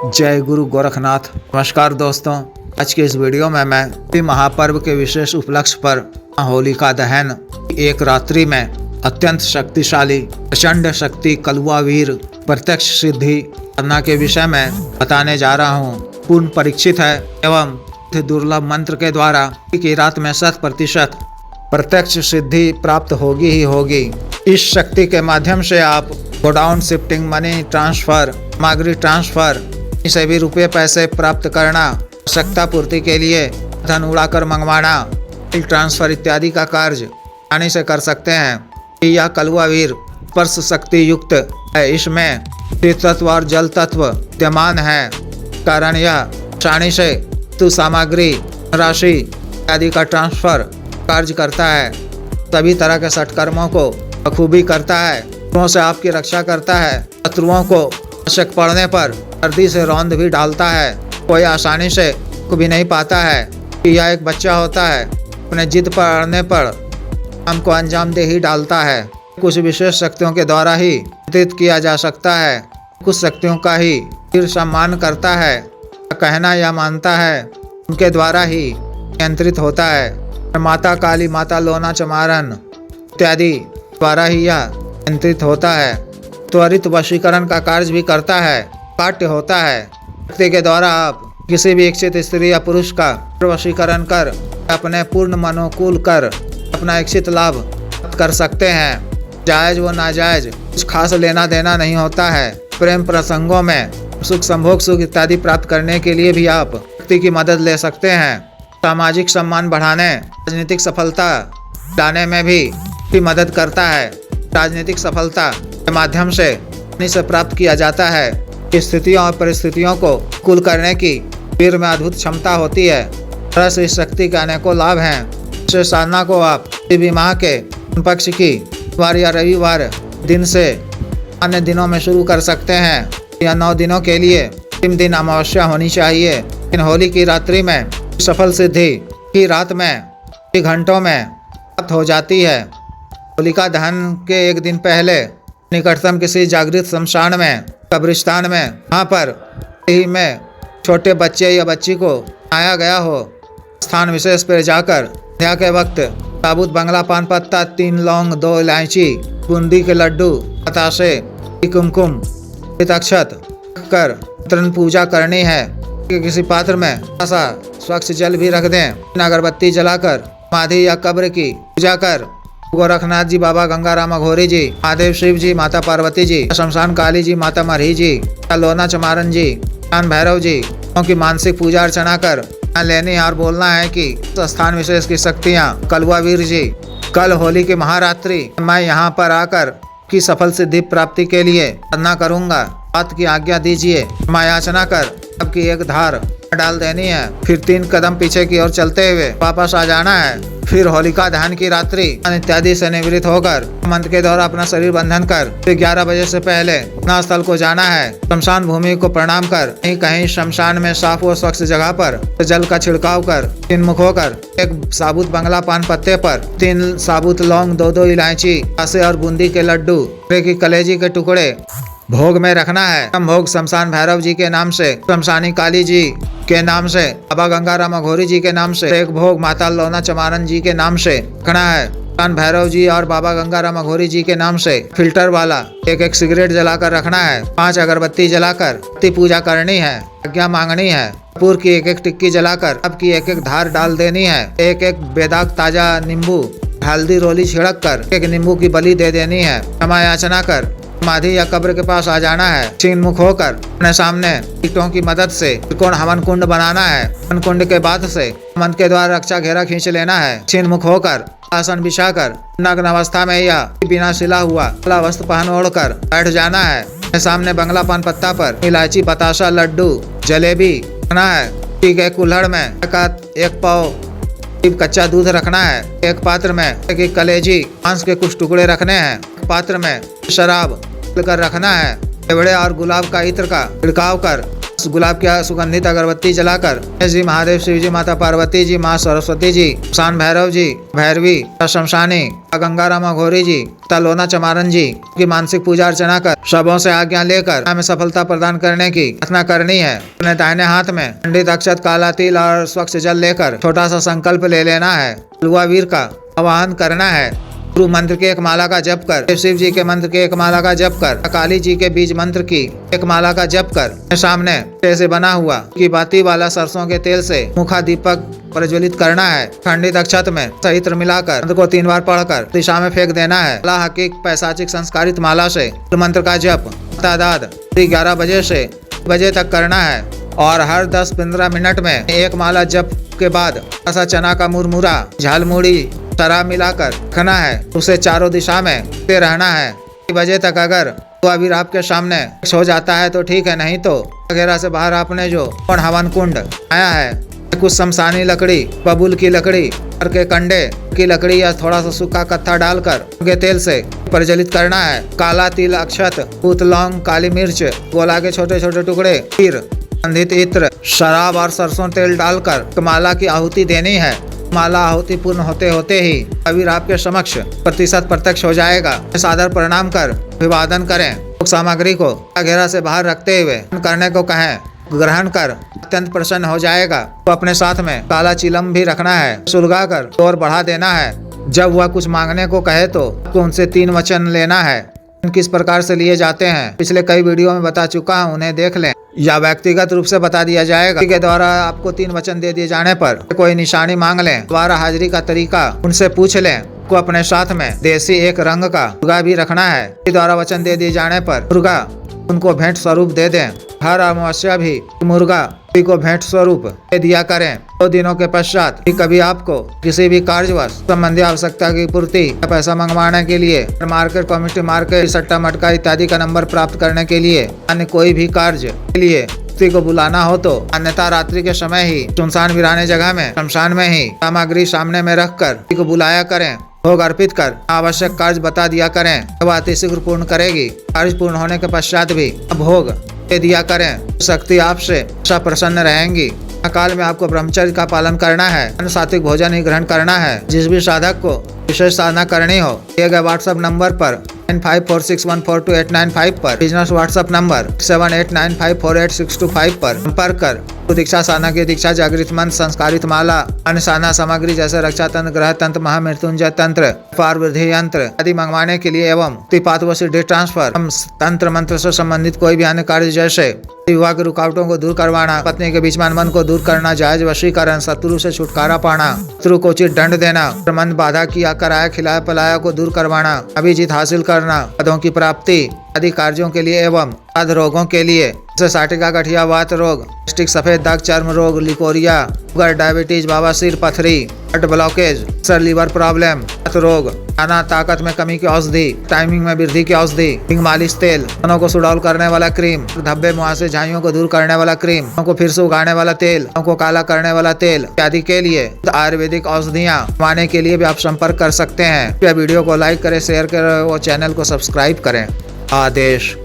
जय गुरु गोरखनाथ। नमस्कार दोस्तों, आज के इस वीडियो में मैं महापर्व के विशेष उपलक्ष्य पर होलिका दहन एक रात्रि में अत्यंत शक्तिशाली प्रचंड शक्ति कलवा वीर प्रत्यक्ष सिद्धि साधना के विषय में बताने जा रहा हूँ। पूर्ण परीक्षित है एवं दुर्लभ मंत्र के द्वारा की रात में 100% प्रत्यक्ष सिद्धि प्राप्त होगी ही होगी। इस शक्ति के माध्यम से आप गोडाउन शिफ्टिंग, मनी ट्रांसफर, सामग्री ट्रांसफर, से भी रुपये पैसे प्राप्त करना, आवश्यकता पूर्ति के लिए धन उड़ाकर मंगवाना, ट्रांसफर इत्यादि का कार्य आसानी से कर सकते हैं। यह कलवा वीर स्पर्श शक्ति युक्त है। इसमें तत्व और जल तत्व विद्यमान है, कारण यह आसानी से वस्तु, सामग्री, राशि इत्यादि का ट्रांसफर कार्य करता है। सभी तरह के सत्कर्मों को बखूबी करता है, शत्रुओं से आपकी रक्षा करता है। शत्रुओं को आवश्यक पड़ने पर सर्दी से रौंद भी डालता है। कोई आसानी से को भी नहीं पाता है कि यह एक बच्चा होता है, अपने जिद पर अड़ने पर हमको अंजाम दे ही डालता है। कुछ विशेष शक्तियों के द्वारा ही नियंत्रित किया जा सकता है, कुछ शक्तियों का ही फिर सम्मान करता है, कहना या मानता है उनके द्वारा ही नियंत्रित होता है। माता काली, माता लोना चमारन इत्यादि द्वारा ही यह नियंत्रित होता है। त्वरित वशीकरण का कार्य भी करता है, पाठ्य होता है। शक्ति के द्वारा आप किसी भी इच्छित स्त्री या पुरुष का वशीकरण कर अपने पूर्ण मनोकूल कर अपना इच्छित लाभ प्राप्त कर सकते हैं। जायज व नाजायज कुछ खास लेना देना नहीं होता है। प्रेम प्रसंगों में सुख, संभोग, सुख इत्यादि प्राप्त करने के लिए भी आप शक्ति की मदद ले सकते हैं। सामाजिक सम्मान बढ़ाने, राजनीतिक सफलता लाने में भी मदद करता है। राजनीतिक सफलता के माध्यम से प्राप्त किया जाता है। स्थितियों और परिस्थितियों को कुल करने की वीर में अद्भुत क्षमता होती है। तरह से इस शक्ति के अनेकों लाभ हैं। इस साधना को आप किसी भी माह के पक्ष की वार या रविवार दिन से अन्य दिनों में शुरू कर सकते हैं। या 9 दिनों के लिए 3 दिन अमावस्या होनी चाहिए। इन होली की रात्रि में सफल सिद्धि की रात में घंटों में प्राप्त हो जाती है। होलिका दहन के एक दिन पहले निकटतम किसी जागृत शमशान में, कब्रिस्तान में, वहाँ पर ही में छोटे बच्चे या बच्ची को आया गया हो, स्थान विशेष पर जाकर संध्या के वक्त साबुत बंगला, पान पत्ता, 3 लौंग, 2 इलायची, बूंदी के लड्डू, बतासे, कुमकुम, अक्षत कर तरण पूजा करनी है। किसी पात्र में ऐसा स्वच्छ जल भी रख दें। अगरबत्ती जलाकर समाधि या कब्र की पूजा कर गोरखनाथ जी, बाबा गंगाराम अघोरी जी, महादेव शिव जी, माता पार्वती जी, शमशान काली जी, माता मरही जी, लोना चमारन जी, कान भैरव जी की मानसिक पूजा अर्चना कर लेनी और बोलना है कि स्थान विशेष की शक्तियाँ कलवा वीर जी, कल होली की महारात्रि मैं यहाँ पर आकर की सफल सिद्धि प्राप्ति के लिए साधना करूँगा, बात की आज्ञा दीजिए। मैं याचना कर सबकी एक धार डाल देनी है, फिर 3 कदम पीछे की ओर चलते हुए वापस आ जाना है। फिर होलिका दहन की रात्रि इत्यादि से निवृत्त होकर मंत्र के द्वारा अपना शरीर बंधन कर फिर 11 बजे से पहले अपना स्थल को जाना है। शमशान भूमि को प्रणाम कर कहीं शमशान में साफ व स्वच्छ जगह पर जल का छिड़काव कर 3 मुख होकर एक साबुत बंगला पान पत्ते पर 3 साबुत लौंग, 2 इलायची, आसे और बूंदी के लड्डू, की कलेजी के टुकड़े भोग में रखना है। भोग शमशान भैरव जी के नाम से, शमशानी काली जी के नाम से, बाबा गंगाराम अघोरी जी के नाम से, एक भोग माता लोना चमारन जी के नाम से रखना है। शमशान भैरव जी और बाबा गंगाराम अघोरी जी के नाम से फिल्टर वाला एक सिगरेट जलाकर रखना है। 5 अगरबत्ती जलाकर पूजा करनी है, आज्ञा मांगनी है। कपूर की एक टिक्की जलाकर अब की एक धार डाल देनी है। एक बेदाग ताजा नींबू, हल्दी रोली छिड़क कर एक नींबू की बलि दे देनी है। क्षमा याचना कर समाधि या कब्र के पास आ जाना है। छीन मुख होकर अपने सामने ईंटों की मदद से त्रिकोण हवन कुंड बनाना है। हवन कुंड के बाद से मंत्र के द्वारा रक्षा घेरा खींच लेना है। छीन मुख होकर आसन बिछाकर नग्न अवस्था में या बिना सिला हुआ वस्त्र पहन ओढ़कर बैठ जाना है। अपने सामने बंगला पान पत्ता पर इलायची, बताशा, लड्डू, जलेबी रखना है। ठीक है, कुल्हड़ में एक पाव कच्चा दूध रखना है। एक पात्र में एक कलेजी, मांस के कुछ टुकड़े रखने हैं। पात्र में शराब कर रखना है। केवड़े और गुलाब का इत्र का छिड़काव कर गुलाब की सुगंधित अगरबत्ती जलाकर गणेश जी, महादेव, शिव जी, माता पार्वती जी, माँ सरस्वती जी, शान भैरव जी, भैरवी, शमशानी, गंगाराम घोरी जी, तलोना चमारन जी की मानसिक पूजा अर्चना कर सबों से आज्ञा लेकर हमें सफलता प्रदान करने की प्रार्थना करनी है। अपने दाहिने हाथ में पंडित अक्षत, काला तिल और स्वच्छ जल लेकर छोटा सा संकल्प ले लेना है। हलवा वीर का आवाहन करना है। गुरु मंत्र के एक माला का जप कर, शिव जी के मंत्र के एक माला का जप कर, काली जी के बीज मंत्र की एक माला का जप कर सामने से बना हुआ की बाती वाला सरसों के तेल से मुखा दीपक प्रज्वलित करना है। खंडित अक्षत में सहित्र मिलाकर मंत्र को 3 बार पढ़कर दिशा में फेंक देना है। हकीक पैसाचिक संस्कारित माला से मंत्र का जप तादाद 11 बजे से बजे तक करना है और हर 10-15 मिनट में एक माला जप के बाद ऐसा चना का मुरमुरा, झालमुड़ी, शराब मिलाकर रखना है। उसे चारों दिशा में ते रहना है 1 बजे तक। अगर तो अभी आपके सामने हो जाता है तो ठीक है, नहीं तो वगैरह से बाहर आपने जो हवन कुंड आया है, कुछ शमशानी लकड़ी, बबूल की लकड़ी, के कंडे की लकड़ी या थोड़ा सा सूखा कत्था डालकर उनके तेल से प्रज्वलित करना है। काला तिल, अक्षत, पूत, लौंग, काली मिर्च, गोला के छोटे छोटे टुकड़े, फिर सुगंधित इत्र, शराब और सरसों तेल डालकर माला की आहुति देनी है। माला आहुति पूर्ण होते होते ही अबीर आपके समक्ष प्रतिशत प्रत्यक्ष हो जाएगा। सादर प्रणाम कर अभिवादन करें। सामग्री को घेरा से बाहर रखते हुए करने को कहें। ग्रहण कर अत्यंत प्रसन्न हो जाएगा। तो अपने साथ में काला चिलम भी रखना है, सुलगा कर और बढ़ा देना है। जब वह कुछ मांगने को कहे तो उनसे 3 वचन लेना है। किस प्रकार से लिए जाते हैं पिछले कई वीडियो में बता चुका हूँ, उन्हें देख लें या व्यक्तिगत रूप से बता दिया जाएगा। के द्वारा आपको 3 वचन दे दिए जाने पर कोई निशानी मांग लें। द्वारा हाजिरी का तरीका उनसे पूछ लें। को अपने साथ में देसी एक रंग का मुर्गा भी रखना है। द्वारा वचन दे दिए जाने पर मुर्गा उनको भेंट स्वरूप दे दें। हर अमावस्या भी मुर्गा को भेंट स्वरूप दे दिया करें। 2 दिनों के पश्चात कभी आपको किसी भी कार्यवश संबंधी आवश्यकता की पूर्ति या पैसा मंगवाने के लिए मार्केट कमेटी, मार्केट, सट्टा मटका इत्यादि का नंबर प्राप्त करने के लिए अन्य कोई भी कार्य के लिए व्यक्ति को बुलाना हो तो अन्यथा रात्रि के समय ही सुनसान वीराने जगह में शमशान में ही सामग्री सामने में रखकर को बुलाया करें। भोग अर्पित कर आवश्यक कार्य बता दिया करें। वह अतिशीघ्र पूर्ण करेगी। कार्य पूर्ण होने के पश्चात भी भोग दे दिया करें। शक्ति आपसे प्रसन्न रहेंगी। काल में आपको ब्रह्मचर्य का पालन करना है। सात्विक भोजन ही ग्रहण करना है। जिस भी साधक को विशेष साधना करनी हो दिए गए व्हाट्सएप नंबर पर 9546142895 पर, बिजनेस व्हाट्सएप नंबर 7895486225 पर संपर्क कर दीक्षा साधना की दीक्षा, जागृत मंत्र, संस्कारित माला, अन्य साधना सामग्री जैसे रक्षा तंत्र, ग्रह तंत्र, महामृत्युंजय तंत्र, पार वृद्धि यंत्र आदि मंगवाने के लिए एवं तिपात व सिद्धि ट्रांसफर, तंत्र मंत्र से संबंधित कोई भी अन्य कार्य जैसे विवाह की रुकावटों को दूर करवाना, पत्नी के बीच मन को दूर करना, जायज वशीकरण, शत्रु से छुटकारा पाना, शत्रु को उचित दंड देना, मन बाधा किया कराया खिलाया पलाया को दूर करवाना, अभिजीत हासिल करना, पदों की प्राप्ति आदि कार्यों के लिए एवं आदि रोगों के लिए जैसे साटिका, गठिया, वात रोग, सफेद दाग, चर्म रोग, लिकोरिया, शुगर, डायबिटीज, बवासीर, पथरी, हार्ट ब्लॉकेज, सर, लीवर प्रॉब्लम, रोग, खाना, ताकत में कमी की औषधि, टाइमिंग में वृद्धि की औषधि, हिंग मालिश तेल, तनों को सुडौल करने वाला क्रीम, धब्बे, मुहासे, झाइयों को दूर करने वाला क्रीम, को फिर से उगाने वाला तेल, को काला करने वाला तेल इत्यादि के लिए आयुर्वेदिक औषधियाँ पाने के लिए भी आप संपर्क कर सकते हैं। वीडियो को लाइक करें, शेयर करें और चैनल को सब्सक्राइब करें। आदेश।